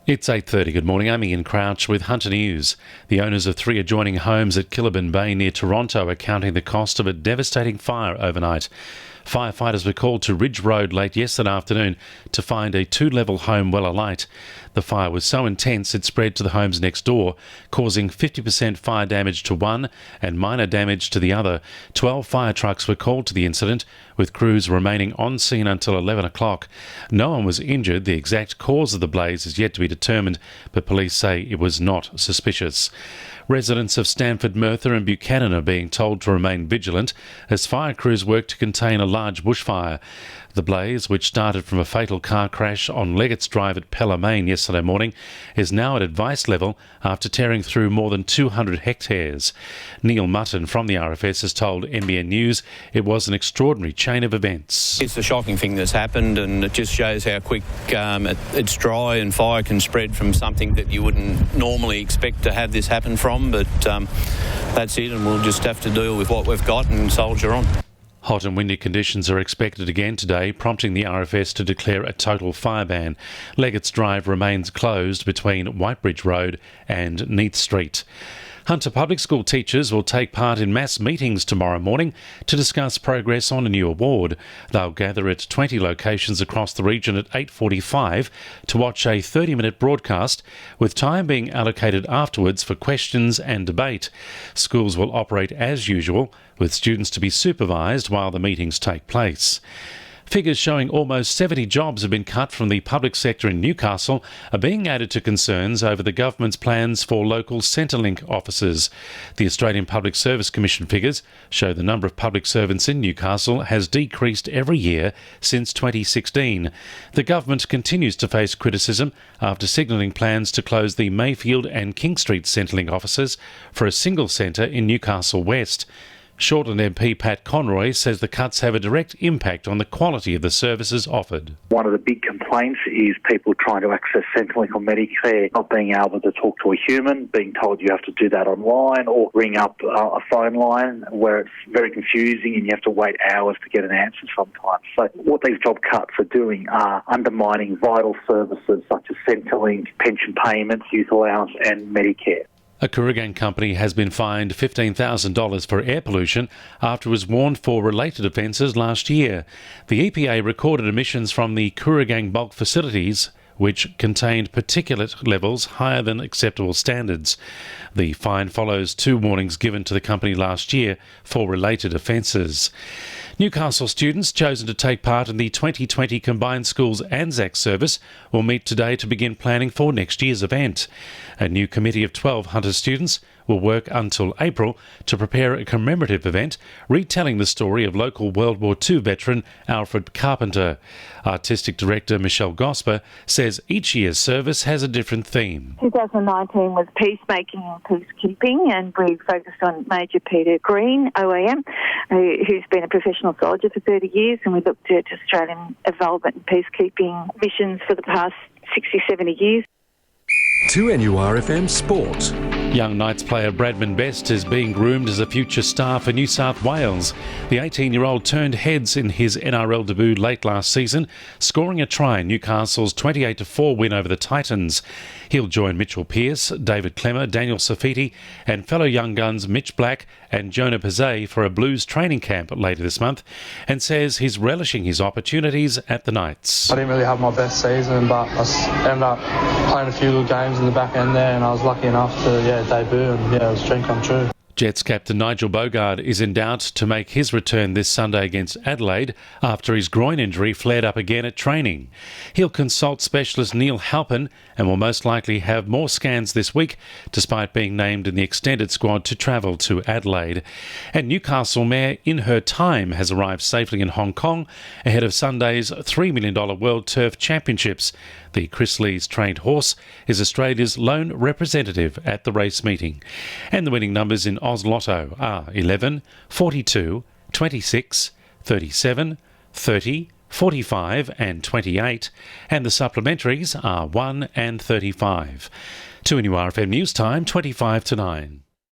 It's 8:30. Good morning. I'm Ian Crouch with Hunter News. The owners of 3 adjoining homes at Killaburn Bay near Toronto are counting the cost of a devastating fire overnight. Firefighters were called to Ridge Road late yesterday afternoon to find a 2-level home well alight. The fire was so intense it spread to the homes next door, causing 50% fire damage to one and minor damage to the other. 12 fire trucks were called to the incident, with crews remaining on scene until 11 o'clock. No one was injured. The exact cause of the blaze is yet to be determined, but police say it was not suspicious. Residents of Stanford, Merthyr and Buchanan are being told to remain vigilant as fire crews work to contain a large bushfire. The blaze, which started from a fatal car crash on Leggett's Drive at Pelham yesterday morning, is now at advice level after tearing through more than 200 hectares. Neil Mutton from the RFS has told NBN News it was an extraordinary chain of events. It's a shocking thing that's happened, and it just shows how quick it's dry and fire can spread from something that you wouldn't normally expect to have this happen from, but that's it, and we'll just have to deal with what we've got and soldier on. Hot and windy conditions are expected again today, prompting the RFS to declare a total fire ban. Leggett's Drive remains closed between Whitebridge Road and Neath Street. Hunter Public School teachers will take part in mass meetings tomorrow morning to discuss progress on a new award. They'll gather at 20 locations across the region at 8:45 to watch a 30-minute broadcast, with time being allocated afterwards for questions and debate. Schools will operate as usual, with students to be supervised while the meetings take place. Figures showing almost 70 jobs have been cut from the public sector in Newcastle are being added to concerns over the government's plans for local Centrelink offices. The Australian Public Service Commission figures show the number of public servants in Newcastle has decreased every year since 2016. The government continues to face criticism after signalling plans to close the Mayfield and King Street Centrelink offices for a single centre in Newcastle West. Shortland MP Pat Conroy says the cuts have a direct impact on the quality of the services offered. One of the big complaints is people trying to access Centrelink or Medicare not being able to talk to a human, being told you have to do that online or ring up a phone line where it's very confusing and you have to wait hours to get an answer sometimes. So what these job cuts are doing are undermining vital services such as Centrelink, pension payments, youth allowance and Medicare. A Kooragang company has been fined $15,000 for air pollution after it was warned for related offences last year. The EPA recorded emissions from the Kooragang bulk facilities, which contained particulate levels higher than acceptable standards. The fine follows 2 warnings given to the company last year for related offences. Newcastle students chosen to take part in the 2020 Combined Schools Anzac service will meet today to begin planning for next year's event. A new committee of 12 Hunter students will work until April to prepare a commemorative event retelling the story of local World War II veteran Alfred Carpenter. Artistic Director Michelle Gosper says each year's service has a different theme. 2019 was peacemaking and peacekeeping, and we focused on Major Peter Green, OAM, who's been a professional soldier for 30 years, and we looked at Australian involvement in peacekeeping missions for the past 60, 70 years. 2NURFM Sport. Young Knights player Bradman Best is being groomed as a future star for New South Wales. The 18-year-old turned heads in his NRL debut late last season, scoring a try in Newcastle's 28-4 win over the Titans. He'll join Mitchell Pearce, David Clemmer, Daniel Safiti and fellow young guns Mitch Black and Jonah Pazay for a Blues training camp later this month, and says he's relishing his opportunities at the Knights. I didn't really have my best season, but I ended up playing a few good games in the back end there, and I was lucky enough to debut, and it was a dream come true. Jets captain Nigel Bogard is in doubt to make his return this Sunday against Adelaide after his groin injury flared up again at training. He'll consult specialist Neil Halpin and will most likely have more scans this week, despite being named in the extended squad to travel to Adelaide. And Newcastle Mayor In Her Time has arrived safely in Hong Kong ahead of Sunday's $3 million World Turf Championships. The Chris Lees trained horse is Australia's lone representative at the race meeting. And the winning numbers in Oz Lotto are 11, 42, 26, 37, 30, 45 and 28, and the supplementaries are 1 and 35. 2NURFM News Time, 25 to 9.